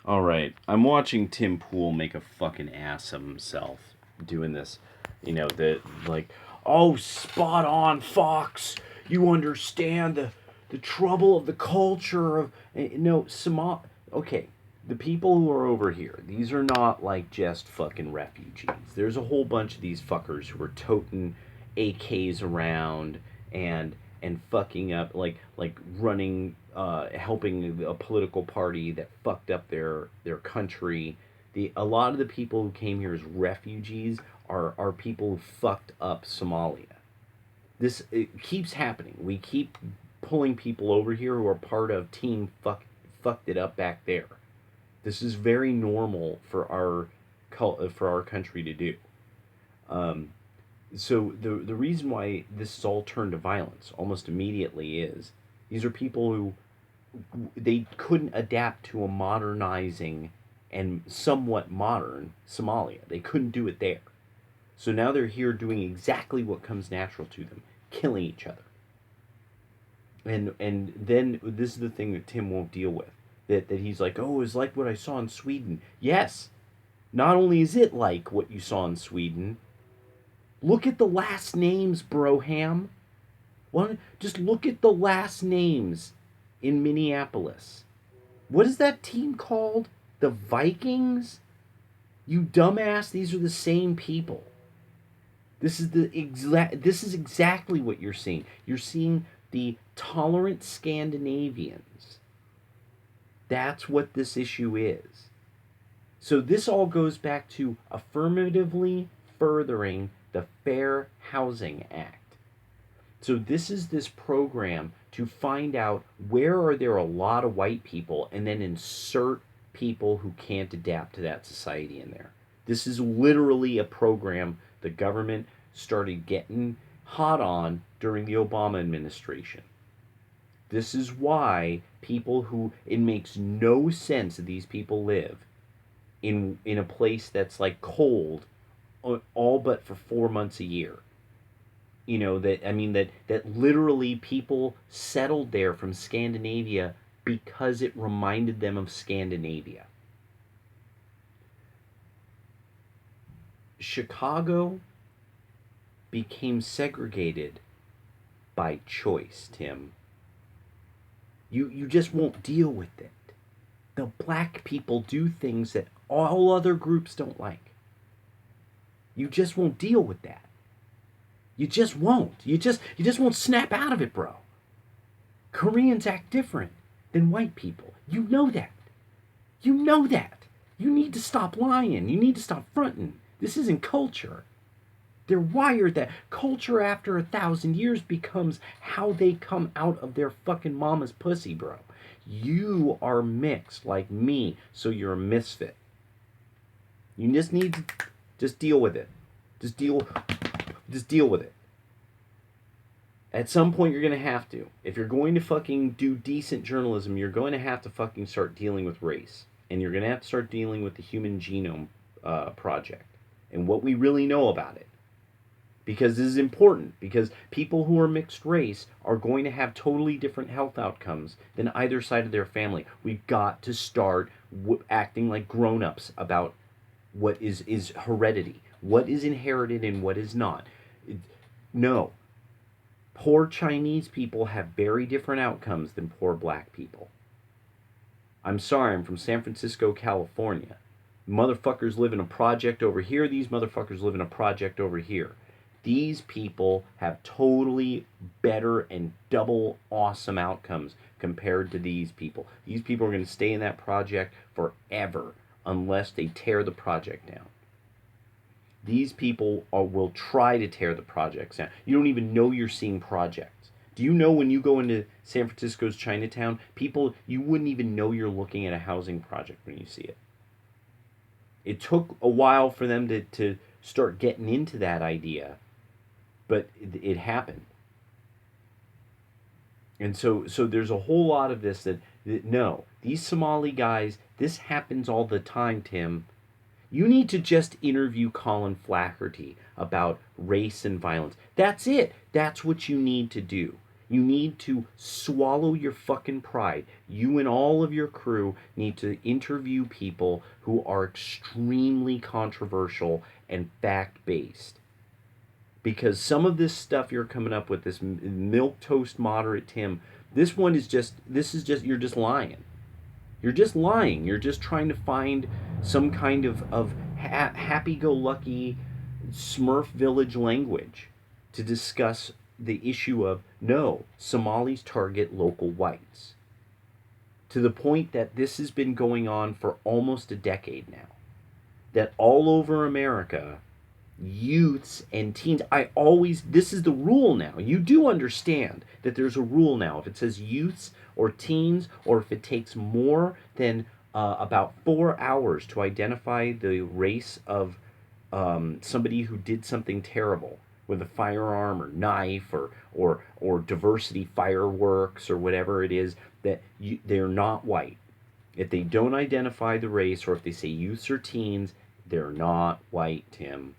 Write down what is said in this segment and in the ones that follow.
All right, I'm watching Tim Pool make a fucking ass of himself doing this. That like, oh, spot on, Fox. You understand the trouble of the culture of no Somal. Okay, the people who are over here, these are not like just fucking refugees. There's a whole bunch of these fuckers who are toting AKs around and fucking up like running helping a political party that fucked up their country. A lot of the people who came here as refugees are people who fucked up Somalia. This it keeps happening. We keep pulling people over here who are part of fucked it up back there. This is very normal for our country to do. Um, so the reason why this is all turned to violence almost immediately is these are people who they couldn't adapt to a modernizing and somewhat modern Somalia. They couldn't do it there. So now they're here doing exactly what comes natural to them, killing each other. And then this is the thing that Tim won't deal with. That he's like, oh, it's like what I saw in Sweden. Yes, not only is it like what you saw in Sweden, look at the last names, Broham. Just look at the last names in Minneapolis. What is that team called? The Vikings? You dumbass, these are the same people. This is exactly what you're seeing. You're seeing the tolerant Scandinavians. That's what this issue is. So this all goes back to affirmatively furthering the Fair Housing Act. So this program to find out where are there a lot of white people and then insert people who can't adapt to that society in there. This is literally a program the government started getting hot on during the Obama administration. This is why people who it makes no sense that these people live in a place that's like cold all but for 4 months a year. That I mean that literally people settled there from Scandinavia because it reminded them of Scandinavia. Chicago became segregated by choice, Tim. You just won't deal with it. The black people do things that all other groups don't like. You just won't deal with that. You just won't. You just won't snap out of it, bro. Koreans act different than white people. You know that. You know that. You need to stop lying. You need to stop fronting. This isn't culture. They're wired that culture after 1,000 years becomes how they come out of their fucking mama's pussy, bro. You are mixed like me, so you're a misfit. You just need to just deal with it. Just deal just deal with it. At some point you're going to have to. If you're going to fucking do decent journalism, you're going to have to fucking start dealing with race. And you're going to have to start dealing with the Human Genome Project and what we really know about it. Because this is important. Because people who are mixed race are going to have totally different health outcomes than either side of their family. We've got to start acting like grown-ups about what is heredity, what is inherited and what is not. No, poor Chinese people have very different outcomes than poor black people. I'm sorry, I'm from San Francisco, California. Motherfuckers live in a project over here, these motherfuckers live in a project over here. These people have totally better and double awesome outcomes compared to these people. These people are going to stay in that project forever unless they tear the project down. These people will try to tear the projects down. You don't even know you're seeing projects. Do you know when you go into San Francisco's Chinatown, people, you wouldn't even know you're looking at a housing project when you see it. It took a while for them to start getting into that idea, but it happened. And so there's a whole lot of this that no, these Somali guys, this happens all the time, Tim. You need to just interview Colin Flaherty about race and violence. That's it. That's what you need to do. You need to swallow your fucking pride. You and all of your crew need to interview people who are extremely controversial and fact-based. Because some of this stuff you're coming up with, this milk toast moderate Tim, this is just, you're just lying. You're just lying. You're just trying to find some kind of happy-go-lucky Smurf village language to discuss the issue of, no, Somalis target local whites. To the point that this has been going on for almost a decade now. That all over America, youths and teens, this is the rule now. You do understand that there's a rule now. If it says youths or teens, or if it takes more than about 4 hours to identify the race of somebody who did something terrible with a firearm or knife or diversity fireworks or whatever it is, that they're not white. If they don't identify the race, or if they say youths or teens, they're not white, Tim.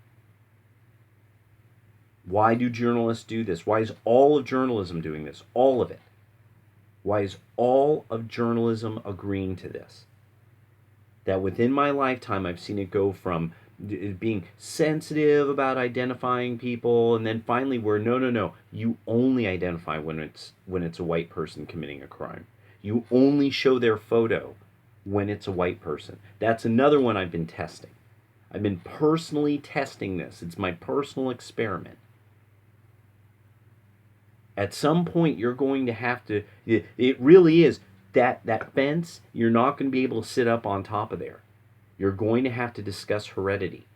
Why do journalists do this? Why is all of journalism doing this? All of it. Why is all of journalism agreeing to this? That within my lifetime, I've seen it go from being sensitive about identifying people, and then finally we're no, you only identify when it's a white person committing a crime. You only show their photo when it's a white person. That's another one I've been testing. I've been personally testing this. It's my personal experiment. At some point you're going to have to, it really is, that fence, you're not going to be able to sit up on top of there. You're going to have to discuss heredity.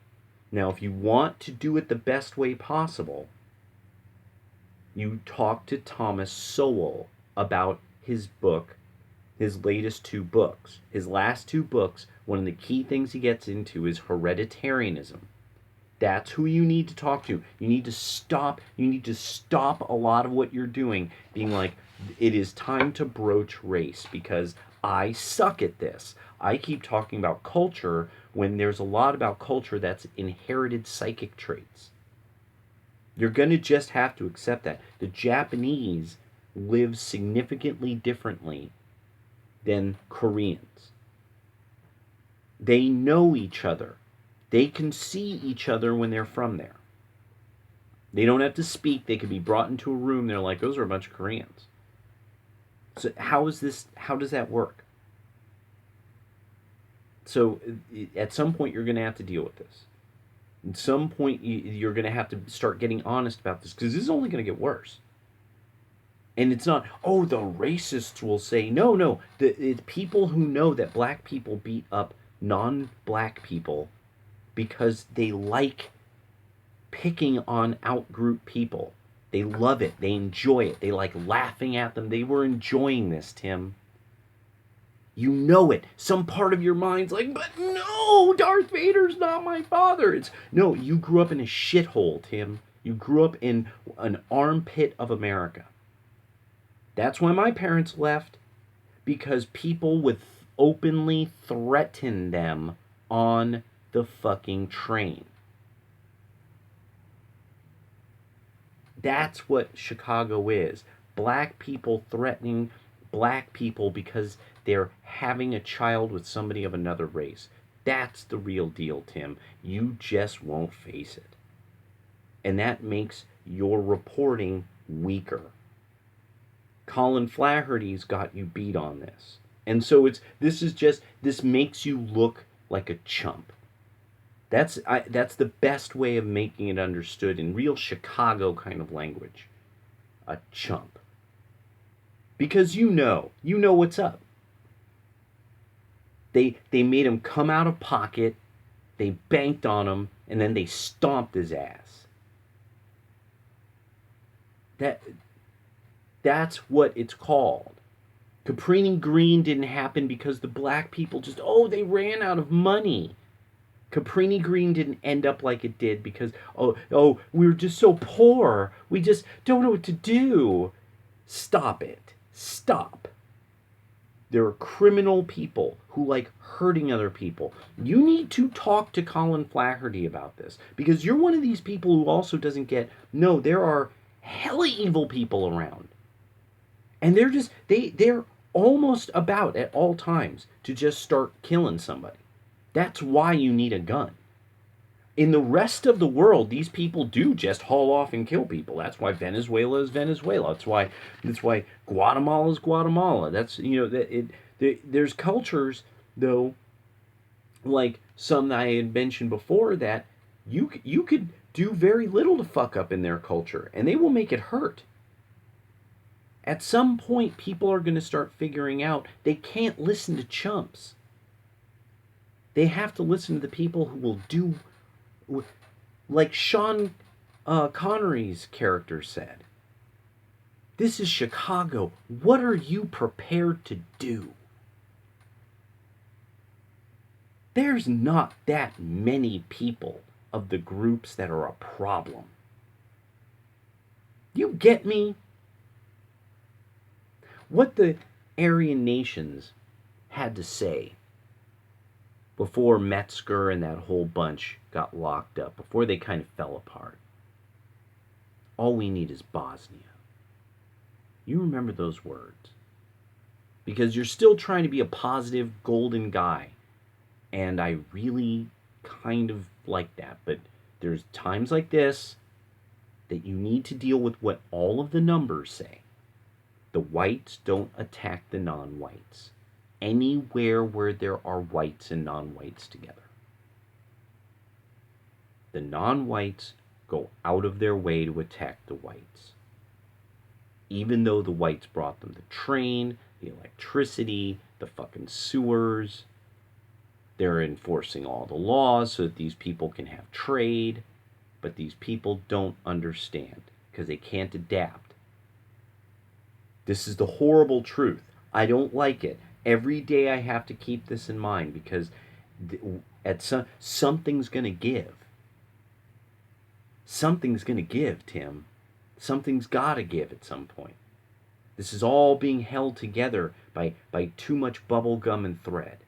Now, if you want to do it the best way possible, you talk to Thomas Sowell about his book, his latest 2 books. His last 2 books, one of the key things he gets into is hereditarianism. That's who you need to talk to. You need to stop a lot of what you're doing being like, it is time to broach race because I suck at this. I keep talking about culture when there's a lot about culture that's inherited psychic traits. You're going to just have to accept that. The Japanese live significantly differently than Koreans. They know each other. They can see each other when they're from there. They don't have to speak. They could be brought into a room. They're like, those are a bunch of Koreans. So how does that work? So at some point you're going to have to deal with this. At some point you're going to have to start getting honest about this, because this is only going to get worse. And it's not, the racists will say, no. It's people who know that black people beat up non-black people because they like picking on outgroup people. They love it. They enjoy it. They like laughing at them. They were enjoying this, Tim. You know it. Some part of your mind's like, but no, Darth Vader's not my father. No, you grew up in a shithole, Tim. You grew up in an armpit of America. That's why my parents left, because people would openly threaten them on the fucking train. That's what Chicago is. Black people threatening black people because they're having a child with somebody of another race. That's the real deal, Tim. You just won't face it. And that makes your reporting weaker. Colin Flaherty's got you beat on this. And so this makes you look like a chump. That's the best way of making it understood in real Chicago kind of language. A chump. Because you know what's up. They made him come out of pocket, they banked on him, and then they stomped his ass. That's what it's called. Cabrini Green didn't happen because the black people they ran out of money. Cabrini Green didn't end up like it did because, we were just so poor. We just don't know what to do. Stop it. Stop. There are criminal people who like hurting other people. You need to talk to Colin Flaherty about this, because you're one of these people who also doesn't get, no, there are hella evil people around. And they're almost about at all times to just start killing somebody. That's why you need a gun. In the rest of the world, these people do just haul off and kill people. That's why Venezuela is Venezuela. That's why Guatemala is Guatemala. That's there's cultures though, like some that I had mentioned before, that you could do very little to fuck up in their culture, and they will make it hurt. At some point, people are going to start figuring out they can't listen to chumps. They have to listen to the people who will do, like Sean Connery's character said, this is Chicago. What are you prepared to do? There's not that many people of the groups that are a problem. You get me? What the Aryan nations had to say before Metzger and that whole bunch got locked up, before they kind of fell apart. All we need is Bosnia. You remember those words. Because you're still trying to be a positive, golden guy. And I really kind of like that. But there's times like this that you need to deal with what all of the numbers say. The whites don't attack the non-whites anywhere where there are whites and non-whites together. The non-whites go out of their way to attack the whites. Even though the whites brought them the train, the electricity, the fucking sewers. They're enforcing all the laws so that these people can have trade. But these people don't understand because they can't adapt. This is the horrible truth. I don't like it. Every day I have to keep this in mind because something's going to give. Something's going to give, Tim. Something's got to give at some point. This is all being held together by too much bubble gum and thread.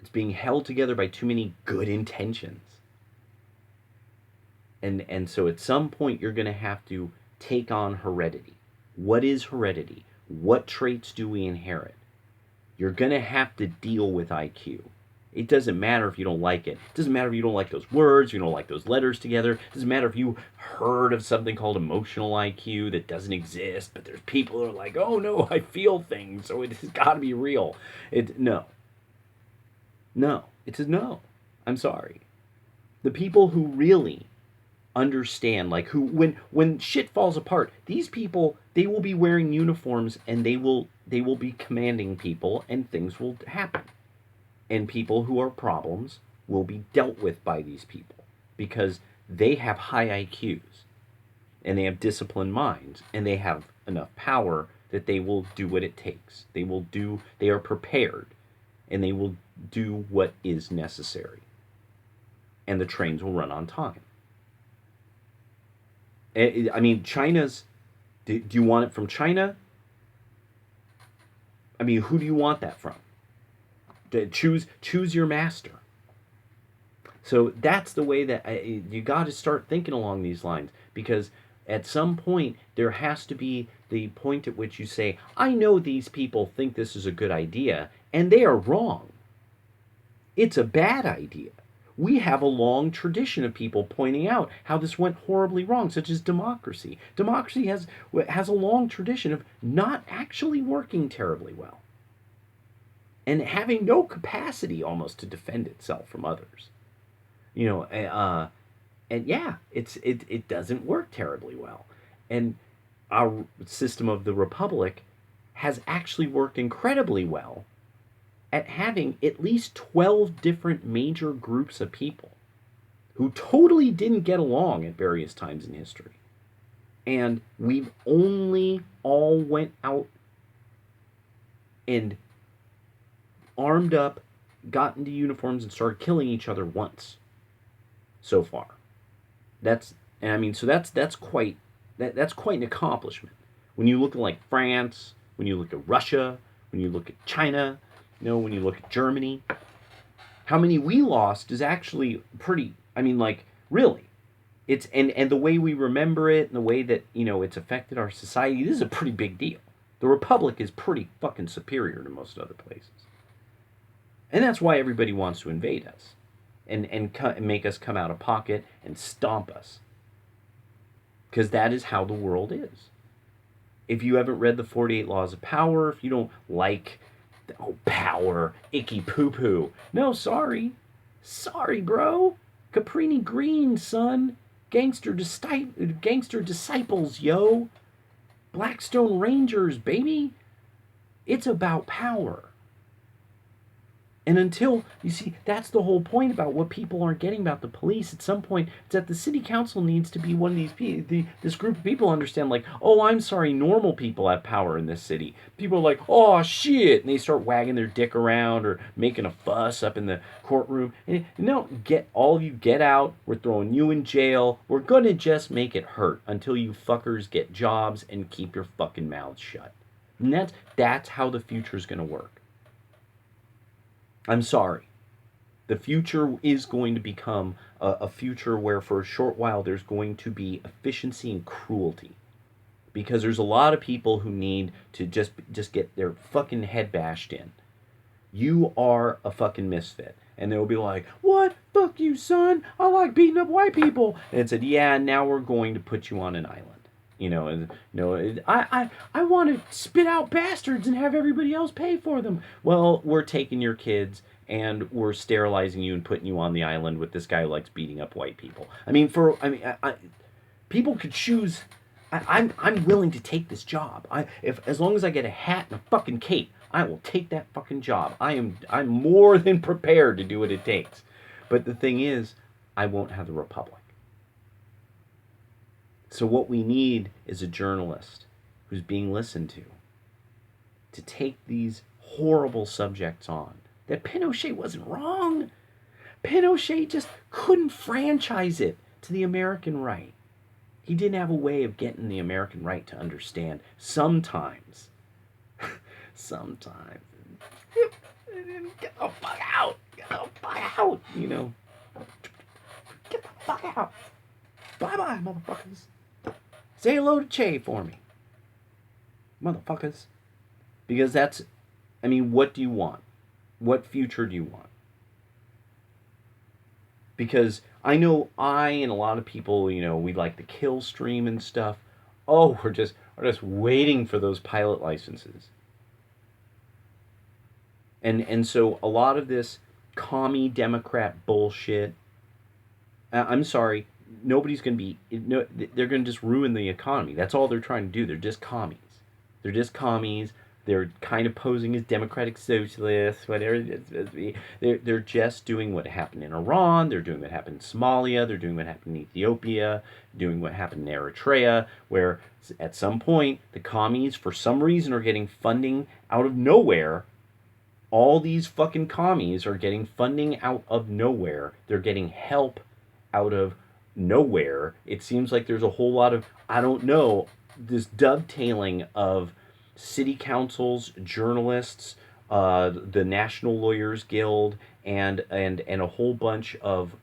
It's being held together by too many good intentions. And so at some point you're going to have to take on heredity. What is heredity? What traits do we inherit? You're going to have to deal with IQ. It doesn't matter if you don't like it. It doesn't matter if you don't like those words, you don't like those letters together. It doesn't matter if you heard of something called emotional IQ that doesn't exist, but there's people who are like, oh no, I feel things, so it's got to be real. No. It's a no. I'm sorry. The people who really understand, like who, when shit falls apart, these people, they will be wearing uniforms and they will be commanding people and things will happen. And people who are problems will be dealt with by these people because they have high IQs and they have disciplined minds and they have enough power that they will do what it takes. They are prepared and they will do what is necessary. And the trains will run on time. I mean, China's, do you want it from China? I mean, who do you want that from? Choose your master. So that's the way that you got to start thinking along these lines, because at some point there has to be the point at which you say, I know these people think this is a good idea and they are wrong. It's a bad idea. We have a long tradition of people pointing out how this went horribly wrong, such as democracy. Democracy has a long tradition of not actually working terribly well, and having no capacity almost to defend itself from others. And yeah, it doesn't work terribly well. And our system of the republic has actually worked incredibly well at having at least 12 different major groups of people who totally didn't get along at various times in history. And we've only all went out and armed up, got into uniforms, and started killing each other once so far. That's quite an accomplishment. When you look at like France, when you look at Russia, when you look at China, when you look at Germany, how many we lost is actually pretty, really. It's and the way we remember it and the way that, it's affected our society, this is a pretty big deal. The Republic is pretty fucking superior to most other places. And that's why everybody wants to invade us and make us come out of pocket and stomp us. Because that is how the world is. If you haven't read the 48 Laws of Power, if you don't like, power, icky poo poo, no, sorry. Sorry, bro. Caprini Green, son. Gangster disciples, yo. Blackstone Rangers, baby. It's about power. And until, you see, that's the whole point about what people aren't getting about the police. At some point, it's that the city council needs to be one of these people, this group of people understand, like, oh, I'm sorry, normal people have power in this city. People are like, oh, shit, and they start wagging their dick around or making a fuss up in the courtroom. And, no, all of you get out. We're throwing you in jail. We're going to just make it hurt until you fuckers get jobs and keep your fucking mouths shut. And that's how the future's going to work. I'm sorry. The future is going to become a future where for a short while there's going to be efficiency and cruelty. Because there's a lot of people who need to just get their fucking head bashed in. You are a fucking misfit. And they'll be like, what? Fuck you, son. I like beating up white people. And it said, yeah, now we're going to put you on an island. I want to spit out bastards and have everybody else pay for them. Well, we're taking your kids and we're sterilizing you and putting you on the island with this guy who likes beating up white people. People could choose. I'm willing to take this job. As long as I get a hat and a fucking cape, I will take that fucking job. I'm more than prepared to do what it takes. But the thing is, I won't have the Republic. So what we need is a journalist who's being listened to take these horrible subjects on. That Pinochet wasn't wrong. Pinochet just couldn't franchise it to the American right. He didn't have a way of getting the American right to understand. Sometimes. Get the fuck out. Get the fuck out. Get the fuck out. Bye-bye, motherfuckers. Say hello to Che for me. Motherfuckers. Because what do you want? What future do you want? Because I know I and a lot of people, we like the kill stream and stuff. Oh, we're just waiting for those pilot licenses. And so a lot of this commie Democrat bullshit, I'm sorry, nobody's going to be, they're going to just ruin the economy. That's all they're trying to do. They're just commies. They're kind of posing as democratic socialists, whatever it's supposed to be. They're just doing what happened in Iran. They're doing what happened in Somalia. They're doing what happened in Ethiopia. Doing what happened in Eritrea, where at some point the commies, for some reason, are getting funding out of nowhere. All these fucking commies are getting funding out of nowhere. They're getting help out of nowhere. It seems like there's a whole lot of, I don't know, this dovetailing of city councils, journalists, the National Lawyers Guild, and a whole bunch of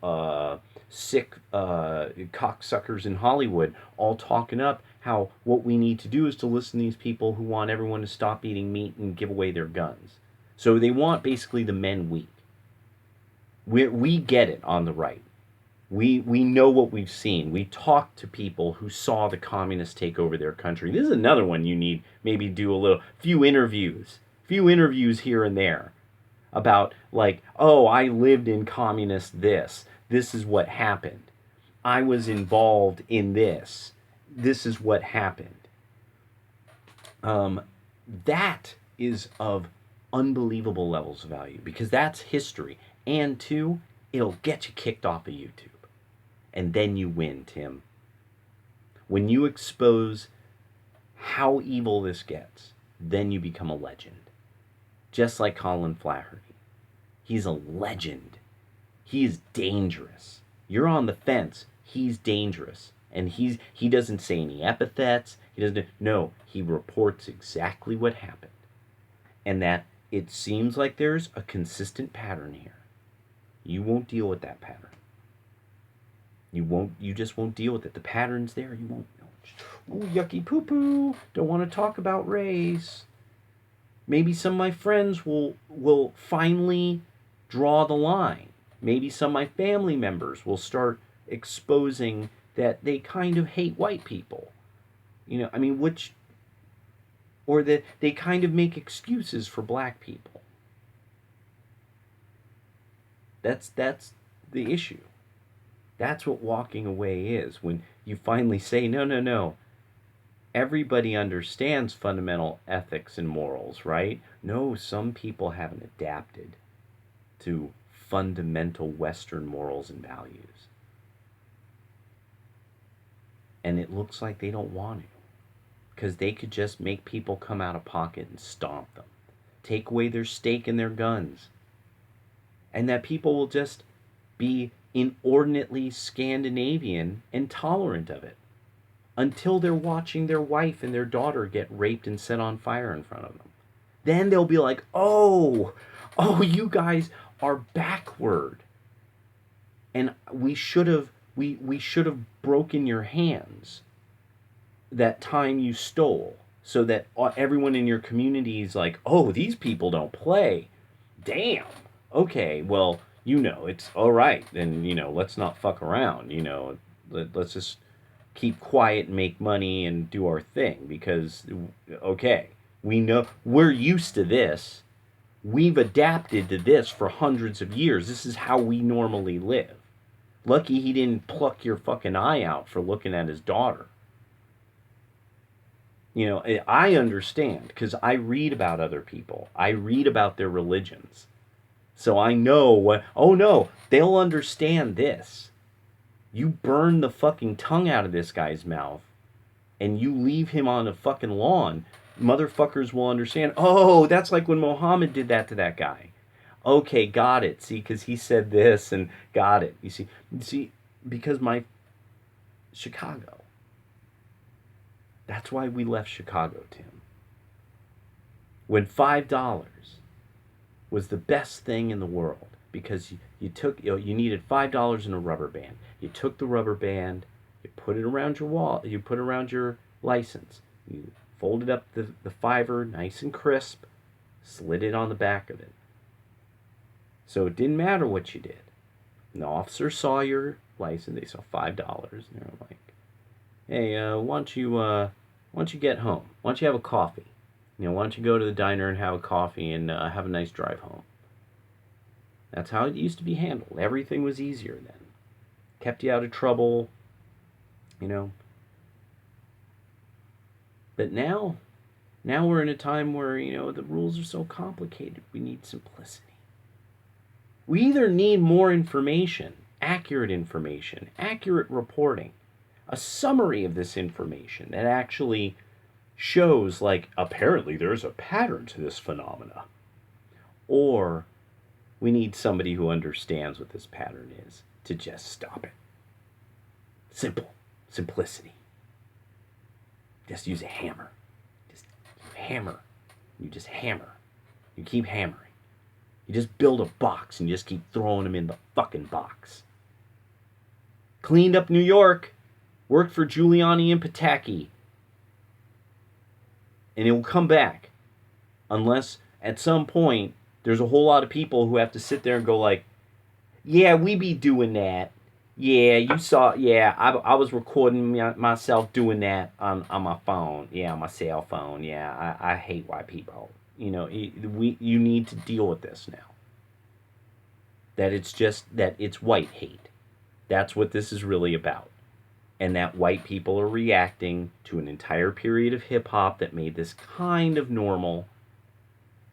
sick cocksuckers in Hollywood all talking up how what we need to do is to listen to these people who want everyone to stop eating meat and give away their guns. So they want basically the men weak. We get it on the right. We know what we've seen. We talked to people who saw the communists take over their country. This is another one you need maybe do few interviews here and there about, like, oh, I lived in communist this. This is what happened. I was involved in this. This is what happened. That is of unbelievable levels of value because that's history. And two, it'll get you kicked off of YouTube. And then you win, Tim. When you expose how evil this gets, then you become a legend. Just like Colin Flaherty. He's a legend. He is dangerous. You're on the fence. He's dangerous. And he doesn't say any epithets. He reports exactly what happened. And that it seems like there's a consistent pattern here. You won't deal with that pattern. You just won't deal with it. The pattern's there. You won't. Oh, yucky poo poo. Don't want to talk about race. Maybe some of my friends will finally draw the line. Maybe some of my family members will start exposing that they kind of hate white people. I mean, or that they kind of make excuses for black people. That's the issue. That's what walking away is, when you finally say, no, no, no. Everybody understands fundamental ethics and morals, right? No, some people haven't adapted to fundamental Western morals and values. And it looks like they don't want to, because they could just make people come out of pocket and stomp them, take away their stake and their guns, and that people will just be inordinately Scandinavian and tolerant of it until they're watching their wife and their daughter get raped and set on fire in front of them. Then they'll be like, oh, you guys are backward, and we should have broken your hands that time you stole, so that everyone in your community is like, oh, these people don't play. Damn. Okay, well, it's all right. Then, let's not fuck around. Let's just keep quiet and make money and do our thing, because, okay, we know we're used to this. We've adapted to this for hundreds of years. This is how we normally live. Lucky he didn't pluck your fucking eye out for looking at his daughter. I understand, because I read about other people. I read about their religions. So I know what, oh no, they'll understand this. You burn the fucking tongue out of this guy's mouth, and you leave him on the fucking lawn, motherfuckers will understand, oh, that's like when Muhammad did that to that guy. Okay, got it. See, because he said this, and got it. You see, because Chicago. That's why we left Chicago, Tim. When $5 was the best thing in the world, because you needed $5 in a rubber band. You took the rubber band, you put it around your wall, you put it around your license. You folded up the fiver nice and crisp, slid it on the back of it. So it didn't matter what you did. And the officer saw your license, they saw $5, and they were like, hey, why don't you get home? Why don't you have a coffee? Why don't you go to the diner and have a coffee and have a nice drive home? That's how it used to be handled. Everything was easier then. Kept you out of trouble, But now we're in a time where, the rules are so complicated. We need simplicity. We either need more information, accurate reporting, a summary of this information that actually shows, like, apparently there's a pattern to this phenomena. Or we need somebody who understands what this pattern is to just stop it. Simplicity. Just use a hammer. Just hammer. You just hammer. You keep hammering. You just build a box and you just keep throwing them in the fucking box. Cleaned up New York. Worked for Giuliani and Pataki. And it will come back. Unless at some point there's a whole lot of people who have to sit there and go like, yeah, we be doing that. Yeah, you saw, yeah, I was recording myself doing that on my phone. Yeah, on my cell phone. Yeah, I hate white people. You need to deal with this now. That it's white hate. That's what this is really about. And that white people are reacting to an entire period of hip-hop that made this kind of normal.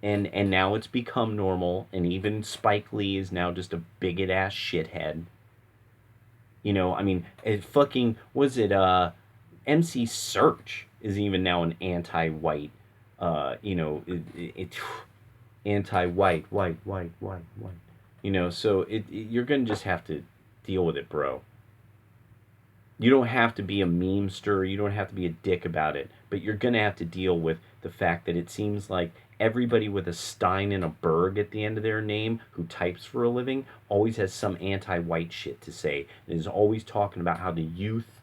And now it's become normal. And even Spike Lee is now just a bigot-ass shithead. It fucking, MC Search is even now an anti-white, anti-white, white. So you're going to just have to deal with it, bro. You don't have to be a memester, you don't have to be a dick about it, but you're going to have to deal with the fact that it seems like everybody with a Stein and a Berg at the end of their name who types for a living always has some anti-white shit to say, and is always talking about how the youth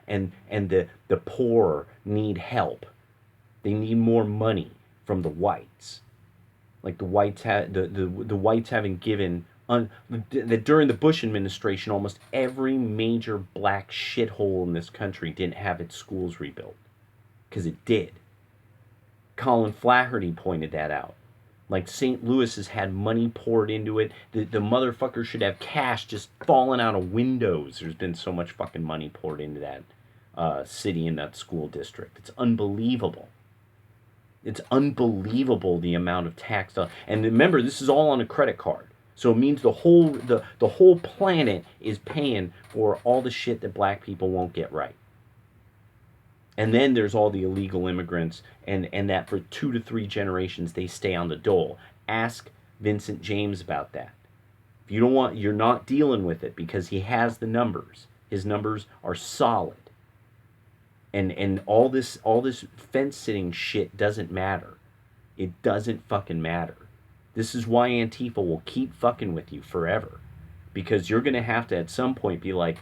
and the poor need help. They need more money from the whites. Like the whites the whites haven't given that during the Bush administration, almost every major black shithole in this country didn't have its schools rebuilt, because it did. Colin Flaherty pointed that out. Like St. Louis has had money poured into it. The motherfucker should have cash just falling out of windows. There's been so much fucking money poured into that city and that school district. It's unbelievable. It's unbelievable the amount of tax. And remember, this is all on a credit card. So it means the whole planet is paying for all the shit that black people won't get right. And then there's all the illegal immigrants, and that for 2 to 3 generations they stay on the dole. Ask Vincent James about that. If you don't want, you're not dealing with it because he has the numbers. His numbers are solid. And all this fence sitting shit doesn't matter. It doesn't fucking matter. This is why Antifa will keep fucking with you forever, because you're gonna have to at some point be like,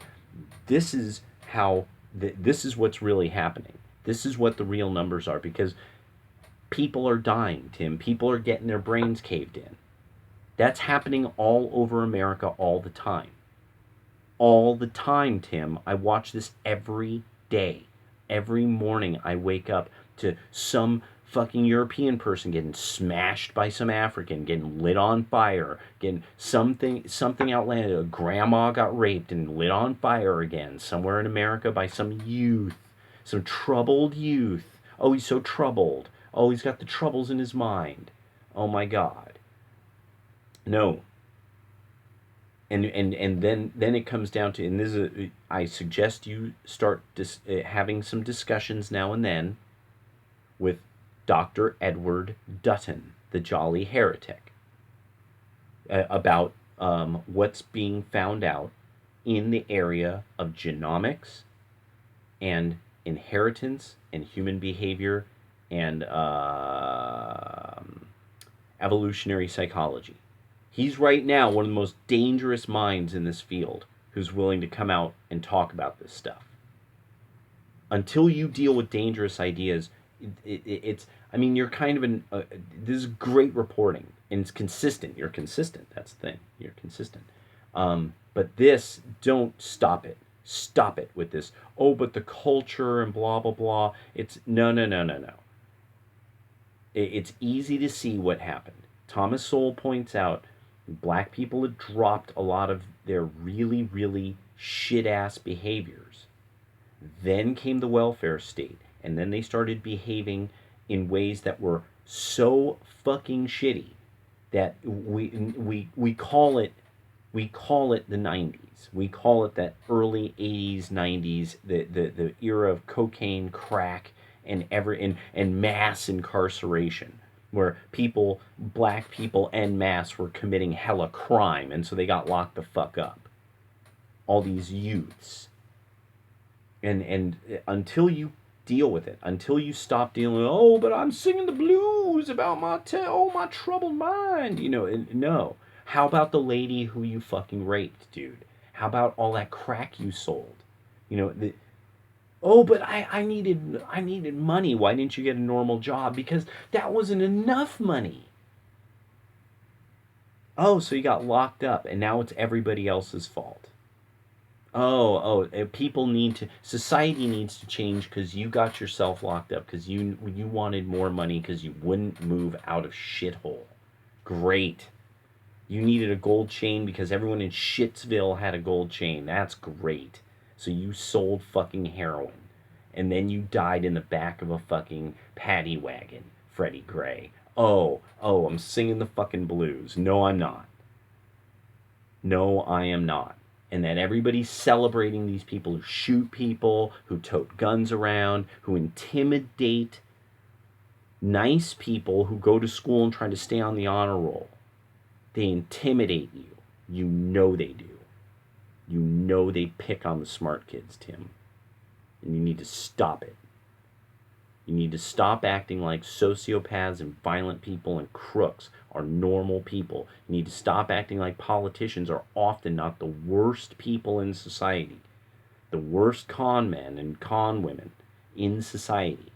this is how. This is what's really happening. This is what the real numbers are, because people are dying, Tim. People are getting their brains caved in. That's happening all over America all the time. All the time, Tim. I watch this every day. Every morning I wake up to some fucking European person getting smashed by some African, getting lit on fire, getting something outlandish. A grandma got raped and lit on fire again somewhere in America by some youth, some troubled youth. Oh, he's so troubled. Oh, he's got the troubles in his mind. Oh my God. No. And then it comes down to, and this is I suggest you start having some discussions now and then with Dr. Edward Dutton, the Jolly Heretic, about what's being found out in the area of genomics and inheritance and human behavior and evolutionary psychology. He's right now one of the most dangerous minds in this field who's willing to come out and talk about this stuff. Until you deal with dangerous ideas, it's, I mean, you're kind of this is great reporting, and it's consistent. You're consistent. That's the thing. You're consistent. But this, don't stop it. Stop it with this. Oh, but the culture and blah, blah, blah. It's no. It's easy to see what happened. Thomas Sowell points out black people had dropped a lot of their really, really shit-ass behaviors. Then came the welfare state, and then they started behaving in ways that were so fucking shitty that we call it the 90s. We call it that early 80s, 90s, the era of cocaine, crack, and mass incarceration, where people, black people en masse, were committing hella crime, and so they got locked the fuck up. All these youths. And until you deal with it, until you stop dealing with, oh, but I'm singing the blues about my troubled mind, no. How about the lady who you fucking raped, dude? How about all that crack you sold? Oh, but I needed money. Why didn't you get a normal job? Because that wasn't enough money. Oh, so you got locked up, and now it's everybody else's fault. Society needs to change because you got yourself locked up because you wanted more money because you wouldn't move out of shithole. Great. You needed a gold chain because everyone in Shitsville had a gold chain. That's great. So you sold fucking heroin. And then you died in the back of a fucking paddy wagon, Freddie Gray. Oh, I'm singing the fucking blues. No, I'm not. No, I am not. And that everybody's celebrating these people who shoot people, who tote guns around, who intimidate nice people who go to school and try to stay on the honor roll. They intimidate you. You know they do. You know they pick on the smart kids, Tim. And you need to stop it. You need to stop acting like sociopaths and violent people and crooks are normal people. You need to stop acting like politicians are often not the worst people in society, the worst con men and con women in society.